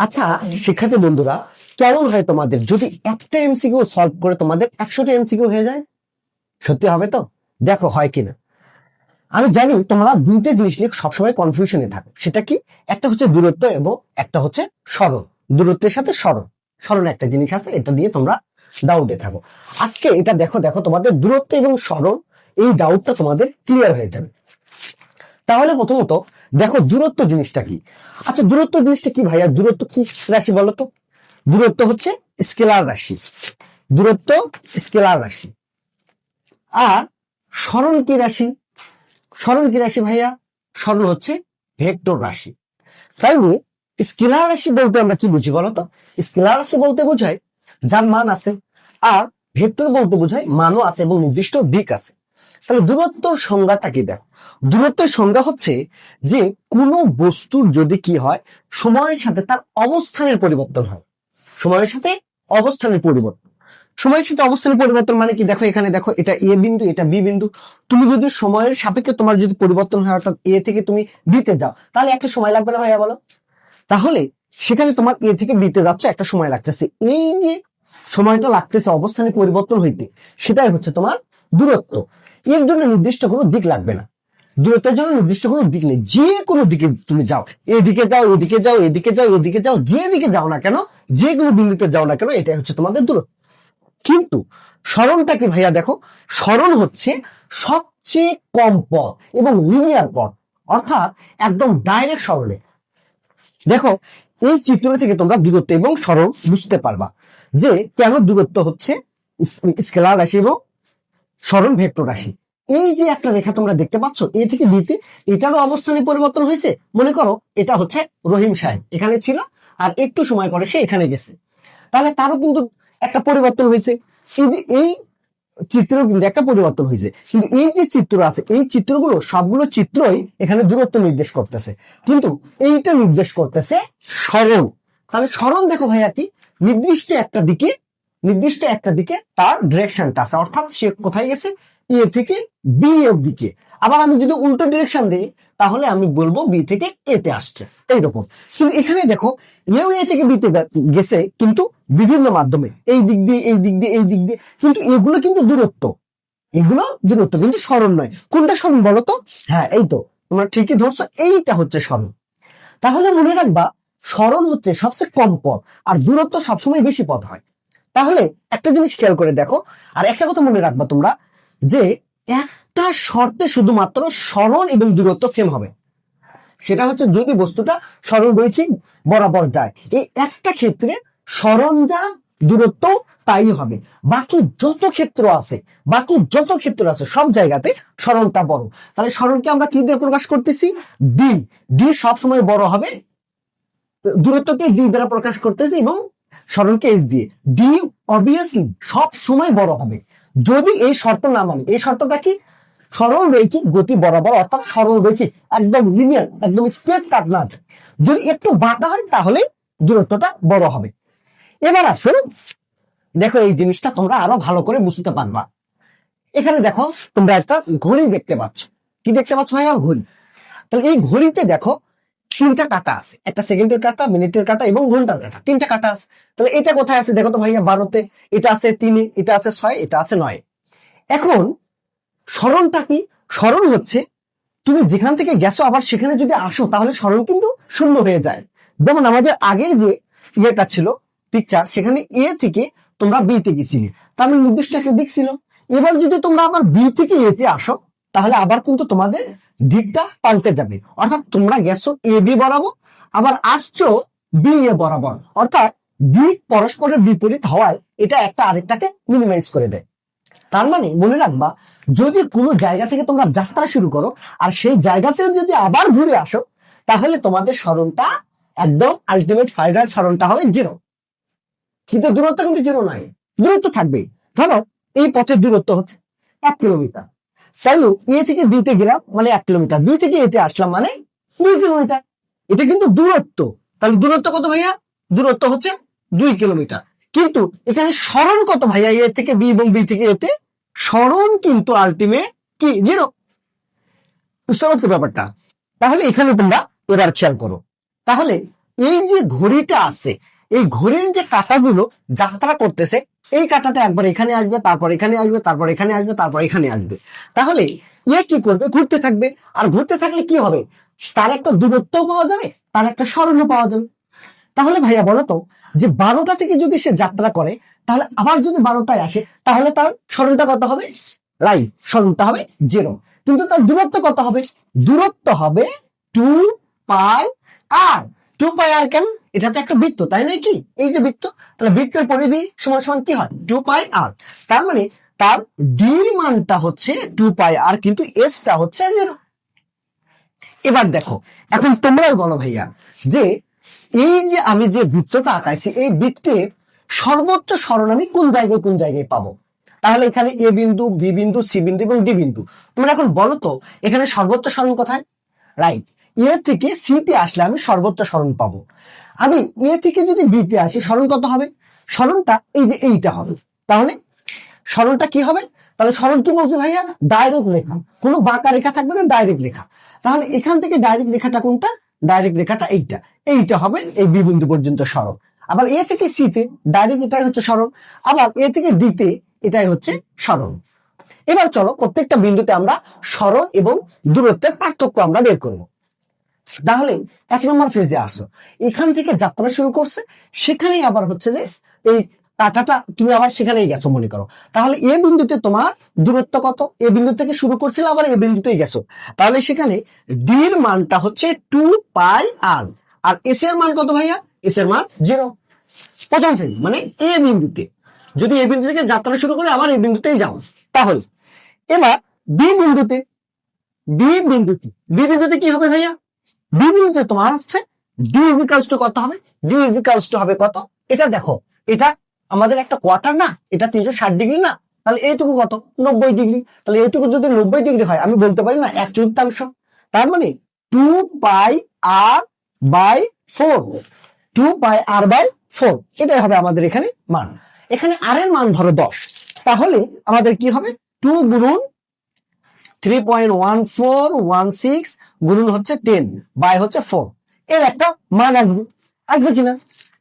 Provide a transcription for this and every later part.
আচ্ছা শিক্ষার্থী বন্ধুরা, কেমন হয় তোমাদের যদি একটা এমসিকিউ সলভ করে তোমাদের 100টা এমসিকিউ হয়ে যায়? সত্যি হবে তো? দেখো হয় কিনা। আমি জানি তোমরা দুইটা জিনিস নিয়ে সবসময় কনফিউশনে থাকো। সেটা কি? একটা হচ্ছে দূরত্ব এবং একটা হচ্ছে সরণ। দূরত্বের সাথে সরণ, সরণ একটা জিনিস আছে, এটা নিয়ে তোমরা ডাউটে থাকো। আজকে এটা দেখো দেখো তোমাদের দূরত্ব এবং সরণ, এই ডাউটটা তোমাদের ক্লিয়ার হয়ে যাবে। তাহলে প্রথমত দেখো দূরত্ব জিনিসটা কি। আচ্ছা দূরত্ব জিনিসটা কি ভাইয়া? দূরত্ব কি রাশি বলো তো? দূরত্ব হচ্ছে স্কেলার রাশি। দূরত্ব স্কেলার রাশি। আর সরণ কি রাশি? সরণ কি রাশি ভাইয়া? সরণ হচ্ছে ভেক্টর রাশি। তাইলে স্কেলার রাশি বলতে আমরা কি বুঝি বলতো? স্কেলার রাশি বলতে বোঝায় যার মান আছে, আর ভেক্টর বলতে বোঝায় মানও আছে এবং নির্দিষ্ট দিক আছে। তাহলে দূরত্বর সংজ্ঞাটা কি? দেখো দূরত্বের সংজ্ঞা হচ্ছে যে কোনো বস্তুর যদি কি হয়, সময়ের সাথে তার অবস্থানের পরিবর্তন হয়। সময়ের সাথে অবস্থানের পরিবর্তন। সময়ের সাথে অবস্থানের পরিবর্তন মানে কি? দেখো এখানে দেখো, এটা এ বিন্দু, এটা বি বিন্দু। তুমি যদি সময়ের সাপেক্ষে তোমার যদি পরিবর্তন হয়, অর্থাৎ এ থেকে তুমি বি তে যাও, তাহলে একটা সময় লাগবে না ভাইয়া বলো? তাহলে সেখানে তোমার এ থেকে বি তে যাচ্ছ, একটা সময় লাগতেছে। এই যে সময়টা লাগতেছে অবস্থানের পরিবর্তন হইতে, সেটাই হচ্ছে তোমার দূরত্ব। এর জন্য নির্দিষ্ট কোনো দিক লাগবে না। দূরত্বের জন্য নির্দিষ্ট কোনো দিক নেই, যে কোনো দিকে তুমি যাও, এদিকে যাও, এদিকে যাও, এদিকে যাও, এদিকে যাও, যে দিকে যাও না কেন, যে কোনো বিন্দুতে যাও না কেন, এটাই হচ্ছে তোমাদের দূরত্ব। কিন্তু সরণটা কি ভাইয়া? দেখো সরণ হচ্ছে সবচেয়ে কম পথ এবং লিনিয়ার পথ, অর্থাৎ একদম ডাইরেক্ট সরলে। দেখো এই চিত্র থেকে তোমরা দূরত্ব এবং সরণ বুঝতে পারবা যে কেন দূরত্ব হচ্ছে স্কেলার রাশি এবং সরণ ভেক্টর রাশি। এই যে একটা রেখা তোমরা দেখতে পাচ্ছ এ থেকে বিতে, এটারও অবস্থানে পরিবর্তন হয়েছে। মনে করো এটা হচ্ছে রহিম সাহেব, এখানে ছিল আর একটু সময় পরে সে এখানে গেছে, তাহলে তারও কিন্তু একটা পরিবর্তন হয়েছে। এই চিত্রেও কিন্তু একটা পরিবর্তন হয়েছে। কিন্তু এই যে চিত্র আছে, এই চিত্রগুলো সবগুলো চিত্রই এখানে দূরত্ব নির্দেশ করতেছে, কিন্তু এইটা নির্দেশ করতেছে সরণ। তাহলে সরণ দেখো ভাইয়া কি? নির্দিষ্ট একটা দিকে তার ডিরেকশনটা আছে, অর্থাৎ সে কোথায় গেছে? এ থেকে বি এর দিকে। আবার আমি যদি উল্টো ডিরেকশন দিই, তাহলে আমি বলবো বি থেকে এ তে আসছে, এইরকম। কিন্তু এখানে দেখো এও এ থেকে বিতে গেছে, কিন্তু বিভিন্ন মাধ্যমে, এই দিক দিয়ে, এই দিক দিয়ে, এই দিক দিয়ে, কিন্তু এগুলো কিন্তু দূরত্ব, এগুলো দূরত্ব, কিন্তু সরণ নয়। কোনটা সরণ বলো তো? হ্যাঁ এই তো, তোমরা ঠিকই ধরছো, এইটা হচ্ছে সরণ। তাহলে মনে রাখবা সরণ হচ্ছে সবচেয়ে কম পথ, আর দূরত্ব সবসময় বেশি পথ হয়। তাহলে একটা জিনিস খেয়াল করে দেখো, আর একটা কথা মনে রাখবা তোমরা, যে একটা শর্তে শুধুমাত্র সরণ এবং দূরত্ব সেম হবে। সেটা হচ্ছে যদি বস্তুটা সরলরৈখিক বরাবর যায়, এই একটা ক্ষেত্রে সরণ যা, দূরত্ব তাই হবে। বাকি যত ক্ষেত্র আছে সব জায়গাতে সরণটা বড়। তাহলে সরণকে আমরা কি দিয়ে প্রকাশ করতেছি? ডি। ডি সবসময় বড় হবে, দূরত্বকে ডি দ্বারা প্রকাশ করতেছি এবং সরণকে এস দিয়ে। ডি অবভিয়াসলি সব সময় বড় হবে যদি এই শর্ত না মানে। এই শর্তটা কি? সরল রৈখিক গতি বরাবর, অর্থাৎ সরল রৈখিক, একদম লিনিয়ার, একদম স্ট্রেট কাট না আছে। যদি একটু বাঁকা হয় তাহলে দূরত্বটা বড় হবে। এবার আসো দেখো এই জিনিসটা তোমরা আরো ভালো করে বুঝতে পারবা। এখানে দেখো তোমরা একটা ঘড়ি দেখতে পাচ্ছ। কি দেখতে পাচ্ছ ভাইয়া? ঘড়ি। তাহলে এই ঘড়িতে দেখো তিনটা কাটা আছে, একটা সেকেন্ডের কাটা, মিনিটের কাটা এবং ঘন্টার কাটা, তিনটা কাটা আছে। তাহলে এটা কোথায় আছে? দেখো তো ভাইয়া 12তে, এটা আছে 3-এ, এটা আছে 6, এটা আছে 9। এখন সরণটা কি? সরণ হচ্ছে তুমি যেখান থেকে গেছো আবার সেখানে যদি আসো, তাহলে সরণ কিন্তু শূন্য হয়ে যায়। যেমন আমাদের আগের যে ইয়েটা ছিল পিকচার, সেখানে এ থেকে তোমরা বি তে গেছিলে, তার মানে নির্দিষ্ট একটা দিক ছিল। এবার যদি তোমরা আবার বি থেকে এ তে আসো, তাহলে আবার কিন্তু তোমাদের দিকটা পাল্টে যাবে। অর্থাৎ তোমরা গেছো এ বি বরাবর, আবার আসছো বি এ বরাবর, অর্থাৎ দিক পরস্পরের বিপরীত হওয়ায় এটা একটা আরেকটাকে মিনিমাইজ করে দেয়। তার মানে মনে রাখবা, যদি কোনো জায়গা থেকে তোমরা যাত্রা শুরু করো আর সেই জায়গাতেও যদি আবার ঘুরে আসো, তাহলে তোমাদের সরণটা একদম আলটিমেট ফাইনাল সরণটা হবে 0। কিন্তু দূরত্ব কিন্তু 0 নয়, দূরত্ব থাকবে। ধরো এই পথের দূরত্ব হচ্ছে 1 কিলোমিটার, তাইলে এ থেকে বি তে গেলাম মানে 1 কিলোমিটার, বি থেকে এতে আসলাম মানে 2 কিলোমিটার। এটা কিন্তু দূরত্ব। তাহলে দূরত্ব কত ভাইয়া? দূরত্ব হচ্ছে 2 কিলোমিটার। কিন্তু এখানে সরণ কত ভাইয়া? এ থেকে বি এবং বি থেকে এতে সরণ কিন্তু আলটিমেট কি 0। বুঝতে পারছো ব্যাপারটা? তাহলে এখানে তোমরা এবার খেয়াল করো। তাহলে এই যে ঘড়িটা আছে, এই ঘড়ির যে কাঁটাগুলো যাত্রা করতেছে, এই কাঁটাটা একবার এখানে আসবে, তারপর এখানে আসবে, তারপর এখানে আসবে, তারপর এখানে আসবে। তাহলে কি করবে? ঘুরতে থাকবে। আর ঘুরতে থাকলে কি হবে? তার একটা দূরত্ব পাওয়া যাবে, তার একটা স্মরণও পাওয়া যাবে। তাহলে ভাইয়া বলো তো, যে 12টা থেকে যদি সে যাত্রা করে, তাহলে আবার যদি 12টায় আসে, তাহলে তার স্মরণটা কত হবে? রাইট, স্মরণটা হবে 0। কিন্তু তার দূরত্ব কত হবে? দূরত্ব হবে 2πr। 2πr কেন? এটা তো একটা বৃত্ত, তাই নয় কি? এই যে বৃত্ত, তাহলে বৃত্তের পরিধি সমান সমান কি হয়? 2πr। তার মানে তার ডির মানটা হচ্ছে 2πr, কিন্তু এস টা হচ্ছে 0। এবার দেখো, এখন তোমরাই বলো ভাইয়া, যে এই যে আমি যে বৃত্তটা আঁকাইছি, এই বৃত্তের সর্বোচ্চ স্মরণ আমি কোন জায়গায় পাবো? তাহলে এখানে এ বিন্দু, বি বিন্দু, সি বিন্দু এবং ডি বিন্দু। তোমরা এখন বলো তো, এখানে সর্বোচ্চ স্মরণ কোথায়? রাইট, এ থেকে সি তে আসলে আমি সর্বোচ্চ স্মরণ পাবো। আমি এ থেকে যদি বি তে আসি, স্মরণ কত হবে? স্মরণটা এই যে এইটা হবে। তাহলে স্মরণটা কি হবে? তাহলে স্মরণ কি বলছে ভাইয়া? ডাইরেক্ট রেখা, কোনো বাঁকা রেখা থাকবে না, ডাইরেক্ট রেখা। তাহলে এখান থেকে ডাইরেক্ট রেখাটা কোনটা? ডাইরেক্ট রেখাটা এইটা হবে এই বি বিন্দু পর্যন্ত স্মরণ। আবার এ থেকে সি তে ডাইরেক্ট এটাই হচ্ছে স্মরণ, আবার এ থেকে ডি তে এটাই হচ্ছে স্মরণ। এবার চলো প্রত্যেকটা বিন্দুতে আমরা স্মরণ এবং দূরত্বের পার্থক্য আমরা বের করব। তাহলে 1 নম্বর ফেজে আসো, এখান থেকে যাত্রা শুরু করছে, সেখানেই আবার হচ্ছে যে এই কাঁটাটা তুমি আবার সেখানেই গেছো মনে করো। তাহলে এ বিন্দুতে তোমার দূরত্ব কত? এ বিন্দু থেকে শুরু করছিল, আবার এ বিন্দুতেই গেছো। তাহলে সেখানে ডির মানটা হচ্ছে 2πr। আর এস এর মান কত ভাইয়া? এস এর মান 0। প্রথম ফেজ মানে এ বিন্দুতে, যদি এ বিন্দু থেকে যাত্রা শুরু করে আবার এই বিন্দুতেই যাও। তাহলে এবার বি বিন্দুতে, বি বিন্দুতে কি হবে ভাইয়া? বি বিন্দুতে তোমার হচ্ছে ডি ইজিক্যালস টু কত হবে? ডি ইজিক্যালস টু হবে কত? এটা দেখো, এটা আমাদের একটা কোয়ার্টার না, এটা 360 ডিগ্রি না? তাহলে এইটুকু কত? 90 ডিগ্রি। তাহলে এইটুকু যদি 90 ডিগ্রি হয়, আমি বলতে পারি না 1/4। তার মানে 2πr/4, 2πr/4 এটাই হবে আমাদের এখানে মান। এখানে আর এর মান ধরো 10, তাহলে আমাদের কি হবে? 2 গুণন 3.1416 গুণন হচ্ছে 10 বাই হচ্ছে 4, এর একটা মান আসবে কিনা?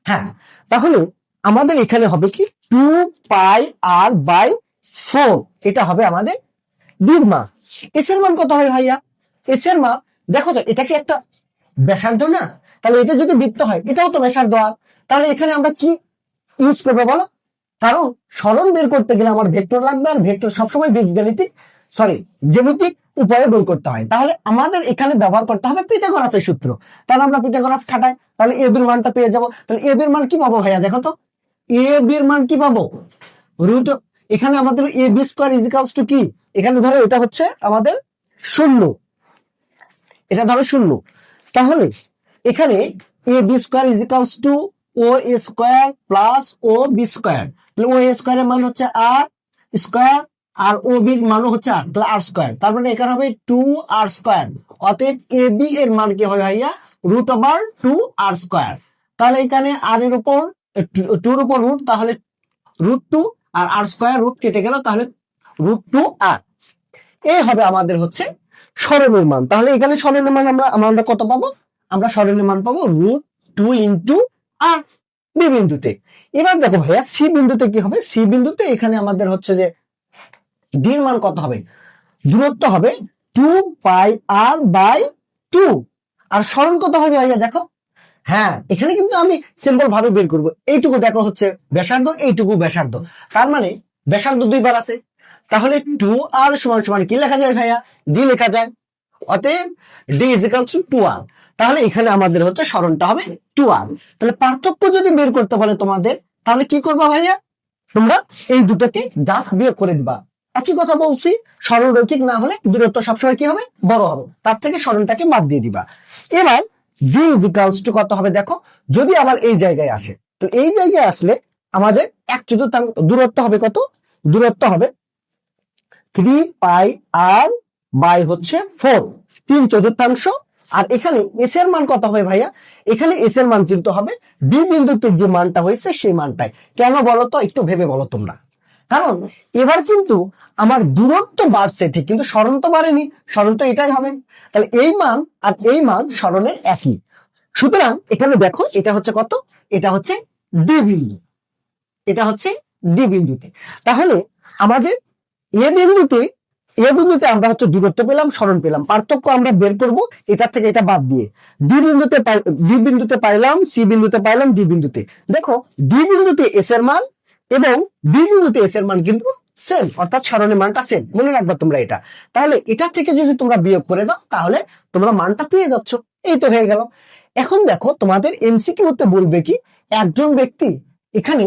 হ্যাঁ, তাহলে আমাদের এখানে হবে কি? 2πr/4, এটা হবে আমাদের ডির মান। এস এর মান কত হবে ভাইয়া? এস এর মান দেখো তো, এটা কি একটা ব্যাসার্ধ না? তাহলে এটা যদি বৃত্ত হয়, এটাও তো ব্যাসার্ধ। আর তাহলে এখানে আমরা কি ইউজ করবো বলো? কারণ স্মরণ বের করতে গেলে আমার ভেক্টর লাগবে, আর ভেক্টর সবসময় জ্যামিতিক উপায়ে বের করতে হয়। তাহলে আমাদের এখানে ব্যবহার করতে হবে পিথাগোরাসের সূত্র। তাহলে আমরা পিথাগোরাস খাটাই, তাহলে এ বির মানটা পেয়ে যাবো। তাহলে এ বির মান কি পাবো ভাইয়া? দেখো তো, এ বির মান কি পাবো? রুট, এখানে আমাদের এ বি স্কোয়ার ইজিক্যালস টু কি? এখানে ধরো এটা হচ্ছে আমাদের 0, এটা ধরো 0। তাহলে এখানে A B square ইজিক্যালস two O A square plus O B square. তাহলে ও এ স্কোয়ারের মান হচ্ছে আর স্কোয়ার, আর ও বি এর মানও হচ্ছে আর, তাহলে আর স্কোয়ার। তার মানে এখানে হবে 2r স্কোয়ার। অতএব এ বি এর মান কি হবে ভাইয়া? √2r square. তাহলে এখানে আর এর উপর 2 এর উপর রুট, তাহলে √2, আর আর স্কোয়ার রুট কেটে গেল, তাহলে √2r। এই হবে আমাদের হচ্ছে স্মরণের মান। তাহলে এখানে স্মরণের মান আমরা কত পাবো? আমরা স্মরণের মান পাবো √2 ইন্টু আর বি বিন্দুতে। এবার দেখো ভাইয়া, সি বিন্দুতে কি হবে? সি বিন্দুতে এখানে আমাদের হচ্ছে যে ডির মান কত হবে? দূরত্ব হবে 2πr/2। আর স্মরণ কত হবে ভাইয়া? দেখো, হ্যাঁ, এখানে কিন্তু আমি সিম্পল ভাবে বের করবো। এইটুকু দেখো হচ্ছে ব্যাসার্ধ, এইটুকু ব্যাসার্ধ, তার মানে ব্যাসার্ধ 2 বার আছে। তাহলে 2r সমান সমান কি লেখা যায় ভাইয়া? ডি লেখা যায়। অতএব ডি ইজিক্যালস টু 2r। তাহলে এখানে আমাদের হচ্ছে স্মরণটা হবে 2r। তাহলে পার্থক্য যদি বের করতে বলে তোমাদের, তাহলে কি করবা ভাইয়া? তোমরা এই দুটোকে জাস্ট বিয়োগ করে দিবা। একই কথা বলছি, স্মরণ রৈখিক না হলে দূরত্ব সবসময় কি হবে? বড় হবে। তার থেকে স্মরণটাকে বাদ দিয়ে দিবা। এবার ডি ইজিক্যালস টু কত হবে? দেখো, যদি আবার এই জায়গায় আসে, তো এই জায়গায় আসলে আমাদের 1/4 দূরত্ব হবে কত? দূরত্ব হবে 3πr/4, 3/4। আর এখানে এস এর মান কত হবে ভাইয়া? এখানে এস এর মান কিন্তু হবে বি বিন্দুতে যে মানটা হয়েছে সেই মানটাই। কেন বলো তো? একটু ভেবে বলো তোমরা। কারণ এবার কিন্তু আমার দূরত্ব বাড়ছে ঠিক, কিন্তু স্মরণ তো বাড়েনি, স্মরণ তো এটাই হবে। তাহলে এই মান আর এই মান স্মরণের একই। সুতরাং এখানে দেখো এটা হচ্ছে কত, এটা হচ্ছে ডি বিন্দু, এটা হচ্ছে ডি বিন্দুতে। তাহলে আমাদের এ বিন্দুতে আমরা হচ্ছে দূরত্ব পেলাম, সরণ পেলাম, পার্থক্য আমরা বের করব এটা থেকে এটা বাদ দিয়ে। বি বিন্দুতে পাইলাম, সি বিন্দুতে পাইলাম, ডি বিন্দুতে। দেখো ডি বিন্দুতে এস এর মান এবং বি বিন্দুতে এস এর মান কিন্তু সেম, অর্থাৎ সরণের মানটা সেম, মনে রাখবা তোমরা এটা। তাহলে এটা থেকে যদি তোমরা বিয়োগ করে দাও তাহলে তোমরা মানটা পেয়ে যাচ্ছ, এই তো হয়ে গেল। এখন দেখো তোমাদের এমসিকিউ তে বলবে কি, একজন ব্যক্তি এখানে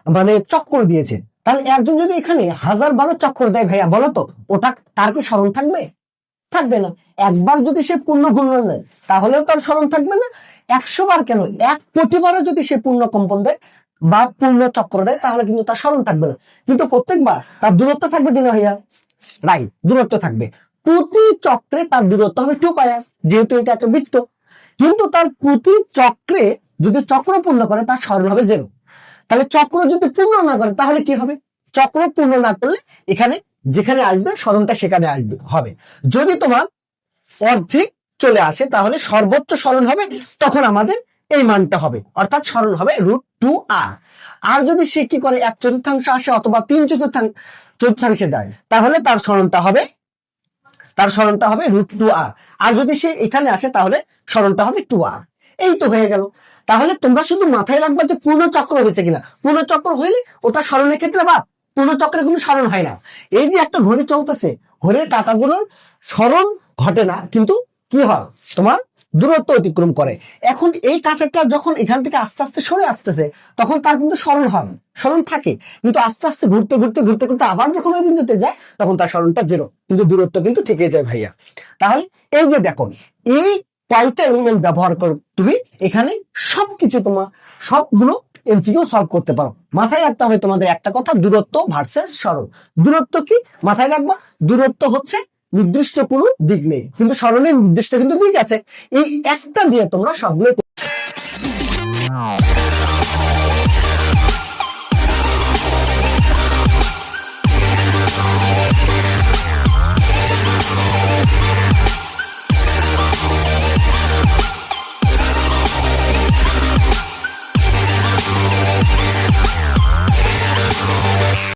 মানে চক্কর দিয়েছে, তাহলে একজন যদি এখানে 1000 চক্কর দেয় ভাইয়া, বলো তো ওটা তার কি স্মরণ থাকবে? থাকবে না। একবার যদি সে পূর্ণ ঘূর্ণন দেয় তাহলেও তার স্মরণ থাকবে না। 100 বার কেন, 1 কোটি বারও যদি সে পূর্ণ কম্পন দেয় বা পূর্ণ চক্র দেয় তাহলে কিন্তু তার স্মরণ থাকবে না। কিন্তু প্রত্যেকবার তার দূরত্ব থাকবে কিনা ভাইয়া? রাইট, দূরত্ব থাকবে। প্রতি চক্রে তার দূরত্ব হবে 2π, যেহেতু এটা একটা বৃত্ত। কিন্তু তার প্রতি চক্রে যদি চক্র পূর্ণ করে তার স্মরণ হবে 0। তাহলে চক্র যদি পূর্ণ না করে তাহলে কি হবে? চক্র পূর্ণ না করলে এখানে যেখানে আসবে স্মরণটা সেখানে আসবে হবে। যদি তোমার অর্ধেক চলে আসে তাহলে সর্বোচ্চ স্মরণ হবে, তখন আমাদের এই মানটা হবে, অর্থাৎ স্মরণ হবে √2r। আর যদি সে কি করে 1/4 আসে অথবা 3/4 যায় তাহলে তার স্মরণটা হবে √2r। আর যদি সে এখানে আসে তাহলে স্মরণটা হবে 2r। এই তো হয়ে গেল। তাহলে তোমরা শুধু মাথায় রাখবা যে পূর্ণ চক্র হয়েছে কিনা। পূর্ণ চক্র হইলে ওটা স্মরণের ক্ষেত্রে বাদ, পূর্ণ চক্রে কোনো স্মরণ হয় না। এই যে একটা ঘড়ি চলতেছে, ঘড়ির কাঁটাগুলোর স্মরণ ঘটে না, কিন্তু কি হয় তোমার দূরত্ব অতিক্রম করে। এখন এই কাঁটাটা যখন এখান থেকে আস্তে আস্তে সরে আসতেছে তখন তার কিন্তু স্মরণ হয়, স্মরণ থাকে, কিন্তু আস্তে আস্তে ঘুরতে ঘুরতে ঘুরতে ঘুরতে আবার যখন ওই বিন্দুতে যায় তখন তার স্মরণটা 0, কিন্তু দূরত্ব কিন্তু থেকে যায় ভাইয়া। তাহলে এই যে দেখো, এই কয়টা এলিমেন্ট ব্যবহার করো তুমি এখানে সবকিছু তোমার সবগুলো এমসিকিউ সলভ করতে পারো। মাথায় রাখতে হবে তোমাদের একটা কথা, দূরত্ব ভার্সেস স্মরণ। দূরত্ব কি মাথায় রাখবা? দূরত্ব হচ্ছে নির্দিষ্ট কোনো দিক নেই, কিন্তু স্মরণের নির্দিষ্ট কিন্তু দিক আছে। এই একটা দিয়ে তোমরা সবগুলো